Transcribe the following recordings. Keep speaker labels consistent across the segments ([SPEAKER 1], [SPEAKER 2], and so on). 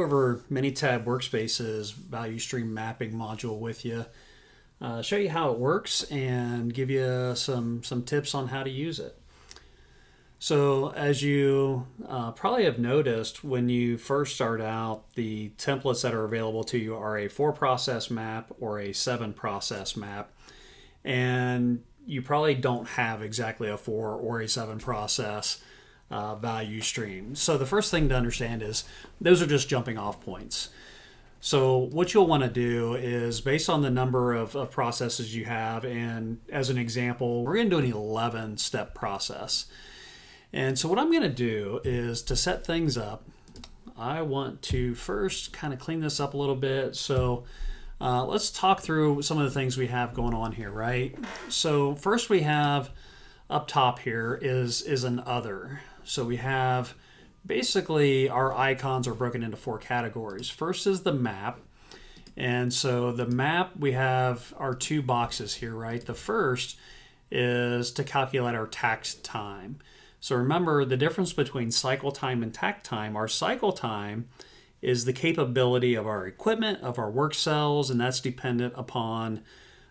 [SPEAKER 1] over Minitab Workspace's value stream mapping module with you, show you how it works and give you some tips on how to use it. So as you probably have noticed, when you first start out, the templates that are available to you are a 4-process map or a 7-process map. And you probably don't have exactly a 4 or a 7-process value stream. So the first thing to understand is those are just jumping off points. So what you'll want to do is, based on the number of processes you have, and as an example, we're going to do an 11-step process. And so what I'm going to do is, to set things up, I want to first kind of clean this up a little bit. So let's talk through some of the things we have going on here, right? So first we have up top here is an other. So we have basically our icons are broken into 4 categories. First is the map. And so the map, we have our 2 boxes here, right? The first is to calculate our tax time. So remember the difference between cycle time and takt time. Our cycle time is the capability of our equipment, of our work cells, and that's dependent upon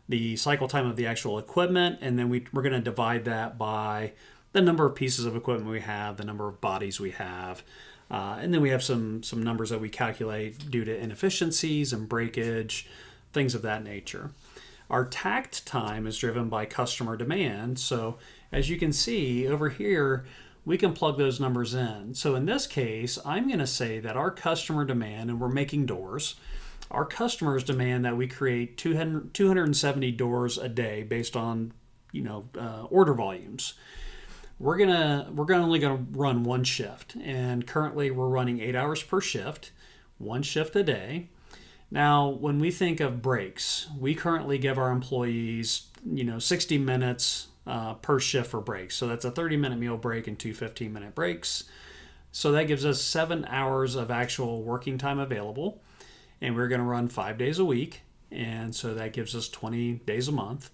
[SPEAKER 1] the cycle time of the actual equipment. And then we're going to divide that by the number of pieces of equipment we have, the number of bodies we have. And then we have some numbers that we calculate due to inefficiencies and breakage, things of that nature. Our takt time is driven by customer demand. So as you can see over here, we can plug those numbers in. So in this case, I'm going to say that our customer demand, and we're making doors, our customers demand that we create 270 doors a day based on order volumes. We're only gonna run 1 shift, and currently we're running 8 hours per shift, 1 shift a day. Now, when we think of breaks, we currently give our employees 60 minutes per shift for breaks. So that's a 30-minute meal break and 2 15-minute breaks. So that gives us 7 hours of actual working time available, and we're going to run 5 days a week, and so that gives us 20 days a month.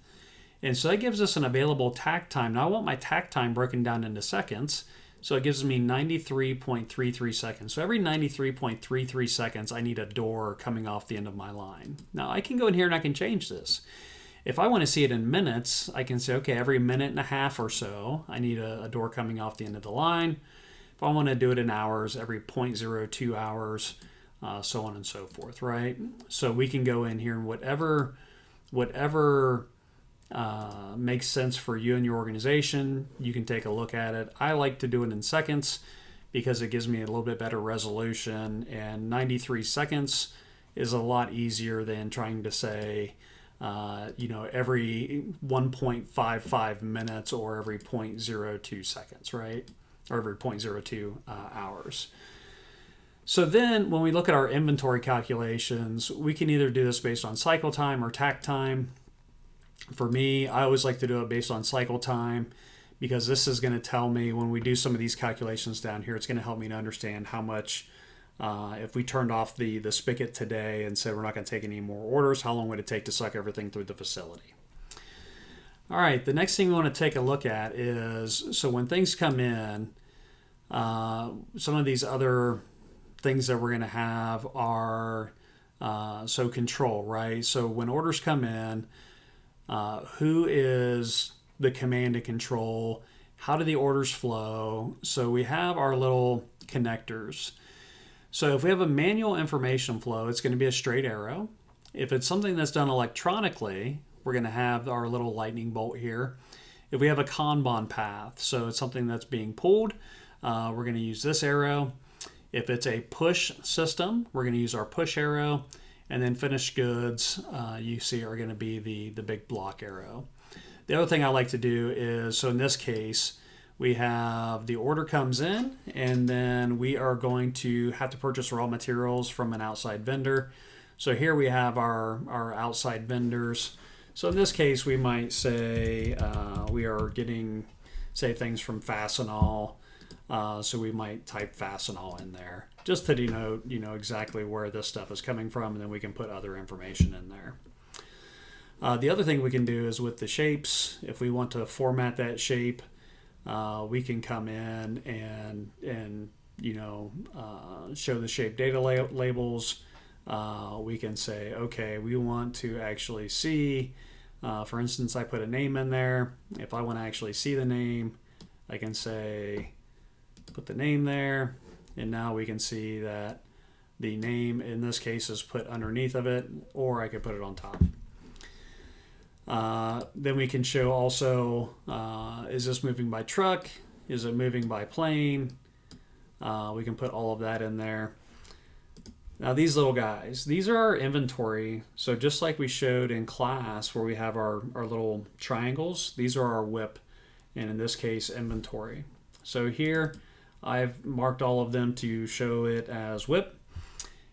[SPEAKER 1] And so that gives us an available takt time. Now I want my takt time broken down into seconds, so it gives me 93.33 seconds. So every 93.33 seconds, I need a door coming off the end of my line. Now I can go in here and I can change this. If I want to see it in minutes, I can say, okay, every minute and a half or so, I need a door coming off the end of the line. If I want to do it in hours, every 0.02 hours, so on and so forth, right? So we can go in here and whatever makes sense for you and your organization, you can take a look at it. I like to do it in seconds because it gives me a little bit better resolution, and 93 seconds is a lot easier than trying to say every 1.55 minutes or every 0.02 seconds, right? Or every 0.02 hours. So then when we look at our inventory calculations, we can either do this based on cycle time or takt time. For me, I always like to do it based on cycle time, because this is going to tell me, when we do some of these calculations down here, it's going to help me to understand how much, if we turned off the spigot today and said we're not going to take any more orders, how long would it take to suck everything through the facility? All right, the next thing we want to take a look at is, so when things come in, some of these other things that we're going to have are, so control, right? So when orders come in, who is the command and control? How do the orders flow? So we have our little connectors. So if we have a manual information flow, it's going to be a straight arrow. If it's something that's done electronically, we're going to have our little lightning bolt here. If we have a Kanban path, so it's something that's being pulled, we're going to use this arrow. If it's a push system, we're going to use our push arrow. And then finished goods, you see, are going to be the big block arrow. The other thing I like to do is, so in this case, we have the order comes in, and then we are going to have to purchase raw materials from an outside vendor. So here we have our outside vendors. So in this case, we might say we are getting, say, things from Fastenal. So we might type Fastenal in there just to denote, exactly where this stuff is coming from, and then we can put other information in there. The other thing we can do is with the shapes, if we want to format that shape, we can come in and show the shape data labels. We can say, okay, we want to actually see, for instance, I put a name in there. If I want to actually see the name, I can say, put the name there. And now we can see that the name in this case is put underneath of it, or I could put it on top. Then we can show also, is this moving by truck? Is it moving by plane? We can put all of that in there. Now these little guys, these are our inventory. So just like we showed in class where we have our little triangles, these are our WIP, and in this case, inventory. So here I've marked all of them to show it as WIP.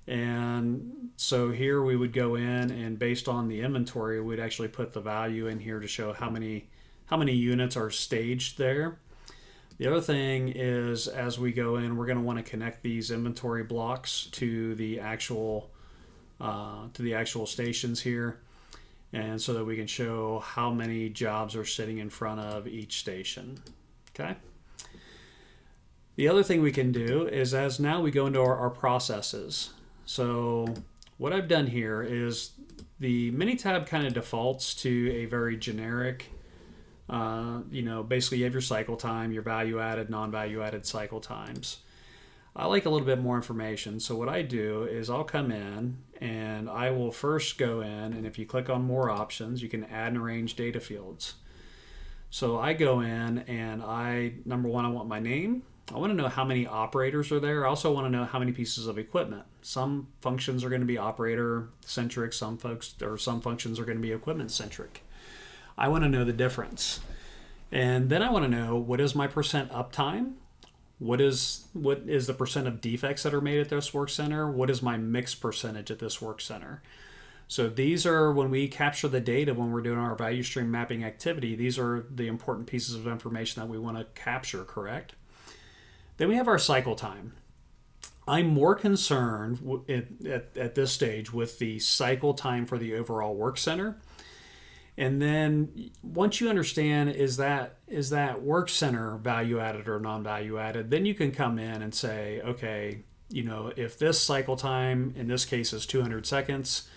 [SPEAKER 1] And so here we would go in, and based on the inventory, we'd actually put the value in here to show how many units are staged there. The other thing is, as we go in, we're going to want to connect these inventory blocks to the actual stations here, and so that we can show how many jobs are sitting in front of each station. Okay. The other thing we can do is, as now we go into our processes. So what I've done here is the Minitab kind of defaults to a very generic. Basically you have your cycle time, your value-added, non-value-added cycle times. I like a little bit more information, so what I do is I'll come in and I will first go in, and if you click on more options, you can add and arrange data fields. So I go in and number one, I want my name. I want to know how many operators are there. I also want to know how many pieces of equipment. Some functions are going to be operator-centric, some functions are going to be equipment-centric. I want to know the difference. And then I want to know, what is my percent uptime? What is the percent of defects that are made at this work center? What is my mix percentage at this work center? So these are, when we capture the data, when we're doing our value stream mapping activity, these are the important pieces of information that we want to capture, correct? Then we have our cycle time. I'm more concerned at this stage with the cycle time for the overall work center. And then once you understand, is that work center value added or non-value added, then you can come in and say, okay, if this cycle time in this case is 200 seconds,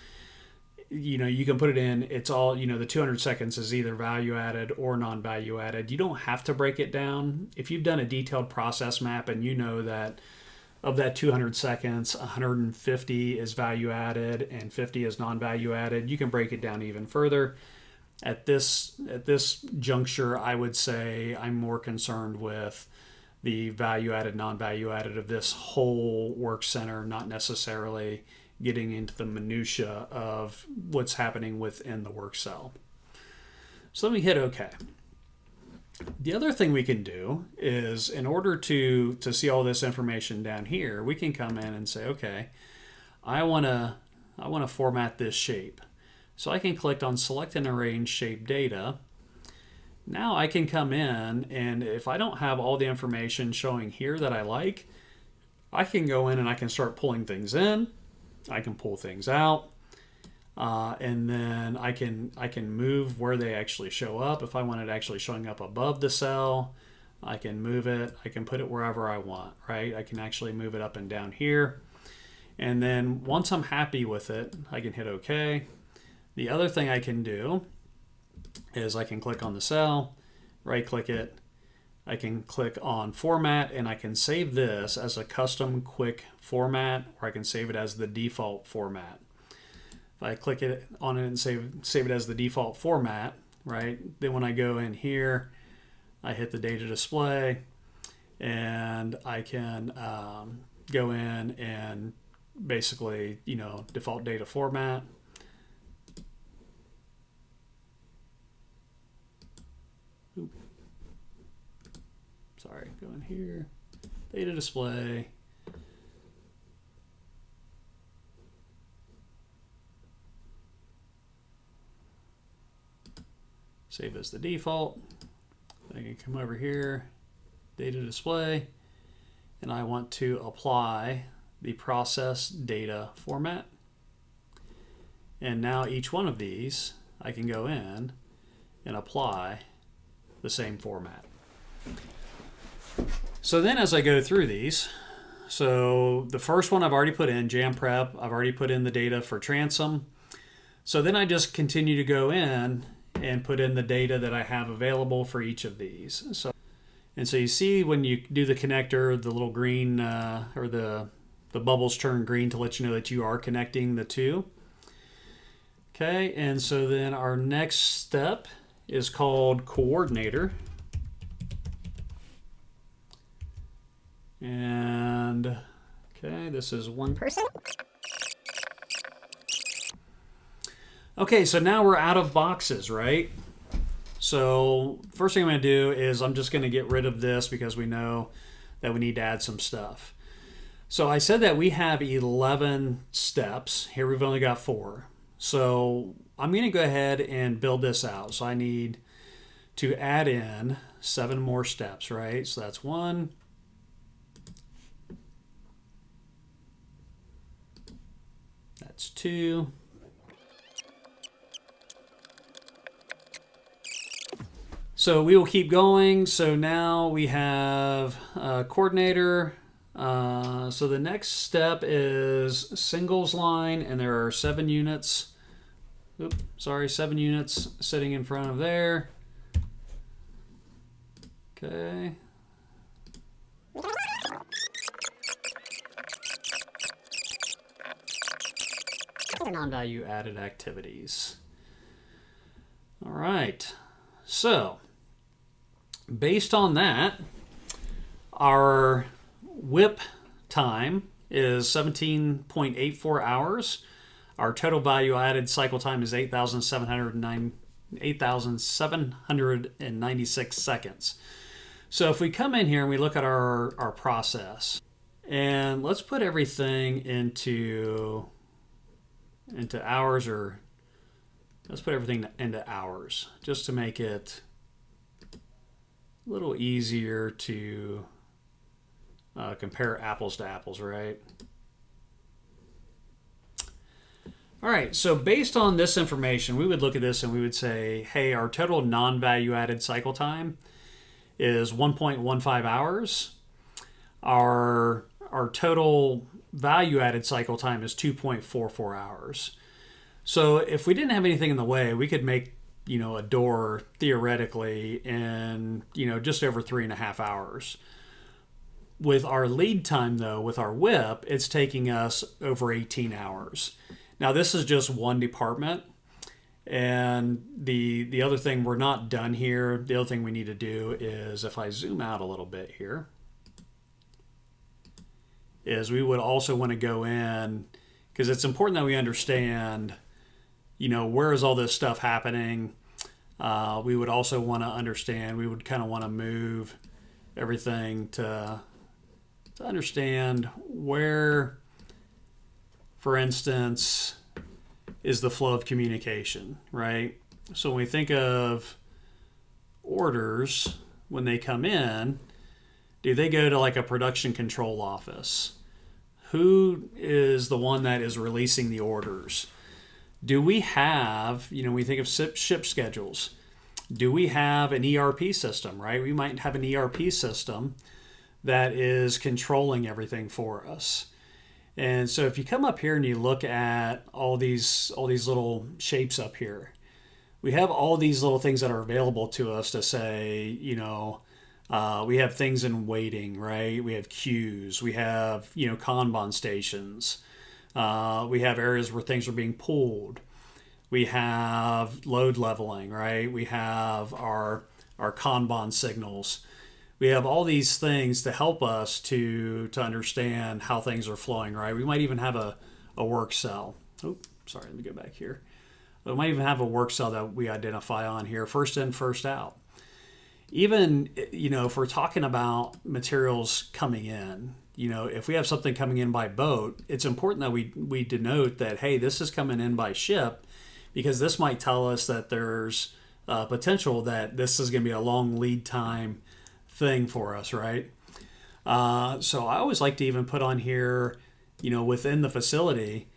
[SPEAKER 1] you can put it in, it's all, the 200 seconds is either value added or non-value added. You don't have to break it down. If you've done a detailed process map and you know that of that 200 seconds, 150 is value added and 50 is non-value added, you can break it down even further. At this juncture, I would say I'm more concerned with the value added, non-value added of this whole work center, not necessarily getting into the minutia of what's happening within the work cell. So let me hit OK. The other thing we can do is, in order to see all this information down here, we can come in and say, okay, I want to format this shape. So I can click on select and arrange shape data. Now I can come in, and if I don't have all the information showing here that I like, I can go in and I can start pulling things in. I can pull things out, and then I can move where they actually show up. If I want it actually showing up above the cell, I can move it. I can put it wherever I want, right? I can actually move it up and down here. And then once I'm happy with it, I can hit OK. The other thing I can do is I can click on the cell, right click it, I can click on format, and I can save this as a custom quick format, or I can save it as the default format. If I click it on it and save it as the default format, right, then when I go in here, I hit the data display, and I can go in and basically, default data format. Sorry, go in here, data display. Save as the default. I can come over here, data display, and I want to apply the process data format. And now each one of these, I can go in and apply the same format. So then as I go through these, So the first one I've already put in, jam prep. I've already put in the data for transom. So then I just continue to go in and put in the data that I have available for each of these. So you see when you do the connector, the little green or the bubbles turn green to let you know that you are connecting the two. Okay, and so then our next step is called coordinator. And okay, this is one person. Okay, so now we're out of boxes, right? So first thing I'm going to do is I'm just going to get rid of this because we know that we need to add some stuff. So I said that we have 11 steps. Here we've only got 4. So I'm going to go ahead and build this out. So I need to add in 7 more steps, right? So that's 1. That's 2. So we will keep going. So now we have coordinator. So the next step is singles line, and there are 7 units. Oops, sorry, 7 units sitting in front of there. Okay. Non-value added activities. All right. So based on that, our whip time is 17.84 hours. Our total value added cycle time is 8,796 seconds. So if we come in here and we look at our process, and let's put everything into hours, or let's put everything into hours just to make it a little easier to compare apples to apples, right? All right, so based on this information, we would look at this and we would say, hey, our total non-value added cycle time is 1.15 hours. Our total value added cycle time is 2.44 hours. So if we didn't have anything in the way, we could make, a door theoretically in, just over 3.5 hours. With our lead time, though, with our whip, it's taking us over 18 hours. Now, this is just one department. And the other thing, we're not done here. The other thing we need to do is, if I zoom out a little bit here, is we would also want to go in, because it's important that we understand, where is all this stuff happening. We would also want to understand, we would kind of want to move everything to understand where, for instance, is the flow of communication, right? So when we think of orders, when they come in, do they go to like a production control office? Who is the one that is releasing the orders? Do we have, we think of ship schedules. Do we have an ERP system, right? We might have an ERP system that is controlling everything for us. And so if you come up here and you look at all these little shapes up here, we have all these little things that are available to us to say, we have things in waiting, right? We have queues. We have, Kanban stations. We have areas where things are being pulled. We have load leveling, right? We have our Kanban signals. We have all these things to help us to understand how things are flowing, right? We might even have a work cell. Oh, sorry, let me go back here. We might even have a work cell that we identify on here, first in, first out. Even, if we're talking about materials coming in, if we have something coming in by boat, it's important that we denote that, hey, this is coming in by ship, because this might tell us that there's potential that this is going to be a long lead time thing for us, right? So I always like to even put on here, within the facility,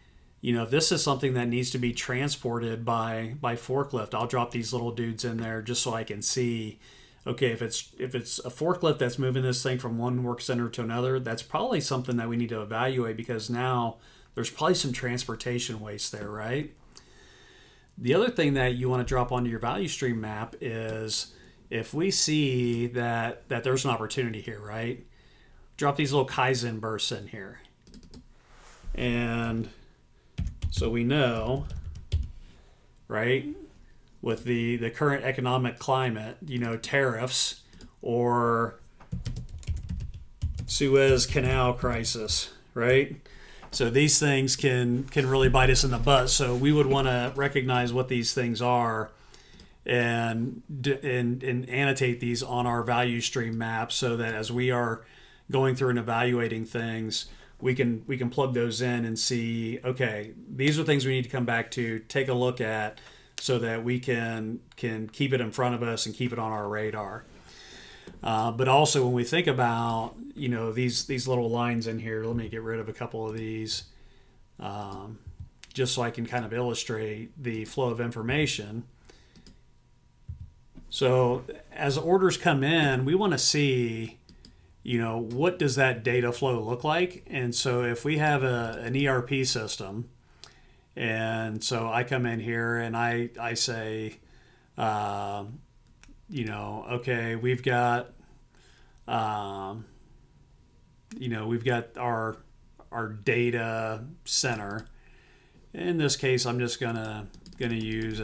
[SPEAKER 1] if this is something that needs to be transported by forklift, I'll drop these little dudes in there just so I can see, okay, if it's a forklift that's moving this thing from one work center to another, that's probably something that we need to evaluate, because now there's probably some transportation waste there, right? The other thing that you want to drop onto your value stream map is if we see that there's an opportunity here, right? Drop these little Kaizen bursts in here. And so we know, right, with the current economic climate, tariffs or Suez Canal crisis, right? So these things can really bite us in the butt. So we would want to recognize what these things are and annotate these on our value stream map, so that as we are going through and evaluating things, we can plug those in and see, okay, these are things we need to come back to, take a look at, so that we can keep it in front of us and keep it on our radar. But also when we think about, these little lines in here, let me get rid of a couple of these, just so I can kind of illustrate the flow of information. So as orders come in, we want to see, what does that data flow look like? And so if we have an ERP system, and so I come in here and I say, okay, we've got, we've got our data center. In this case, I'm just gonna use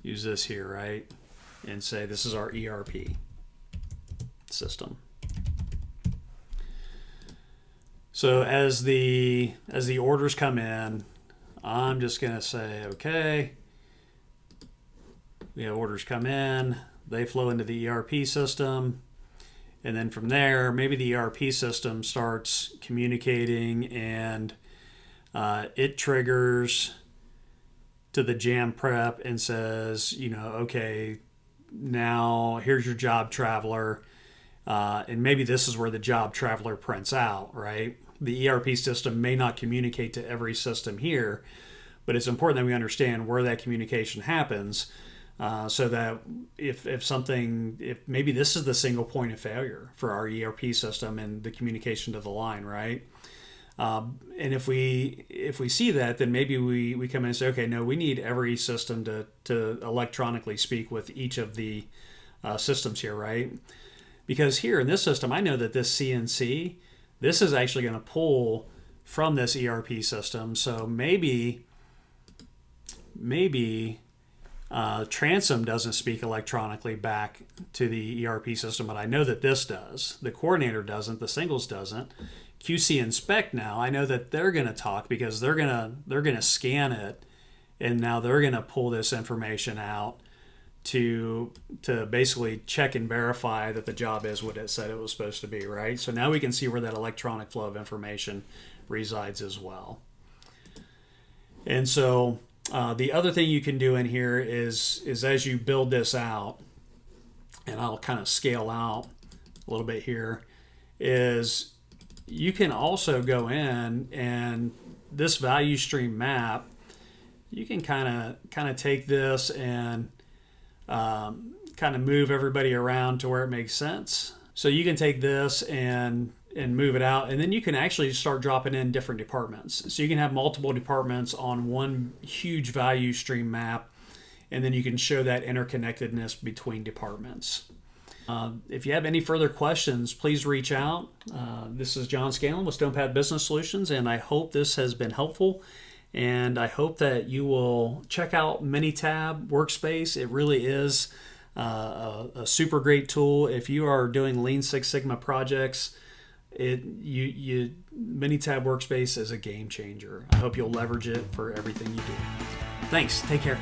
[SPEAKER 1] use this here, right? And say this is our ERP system. So as the orders come in, I'm just going to say, okay, we have orders come in, they flow into the ERP system, and then from there, maybe the ERP system starts communicating, and it triggers to the jam prep and says, okay, now here's your job traveler, and maybe this is where the job traveler prints out, right? The ERP system may not communicate to every system here, but it's important that we understand where that communication happens, so that if maybe this is the single point of failure for our ERP system and the communication to the line, right? And if we see that, then maybe we come in and say, okay, no, we need every system to electronically speak with each of the systems here, right? Because here in this system, I know that this CNC, this is actually going to pull from this ERP system. So maybe Transom doesn't speak electronically back to the ERP system, but I know that this does. The coordinator doesn't. The singles doesn't. QC Inspect, now I know that they're going to talk, because they're going to scan it, and now they're going to pull this information out to basically check and verify that the job is what it said it was supposed to be, right? So now we can see where that electronic flow of information resides as well. And so the other thing you can do in here is as you build this out, and I'll kind of scale out a little bit here, is you can also go in, and this value stream map, you can kind of take this and kind of move everybody around to where it makes sense. So you can take this and move it out, and then you can actually start dropping in different departments. So you can have multiple departments on one huge value stream map, and then you can show that interconnectedness between departments. If you have any further questions, please reach out. This is John Scanlon with StonePad Business Solutions, and I hope this has been helpful. And I hope that you will check out Minitab Workspace. It really is a super great tool. If you are doing Lean Six Sigma projects, Minitab Workspace is a game changer. I hope you'll leverage it for everything you do. Thanks. Take care.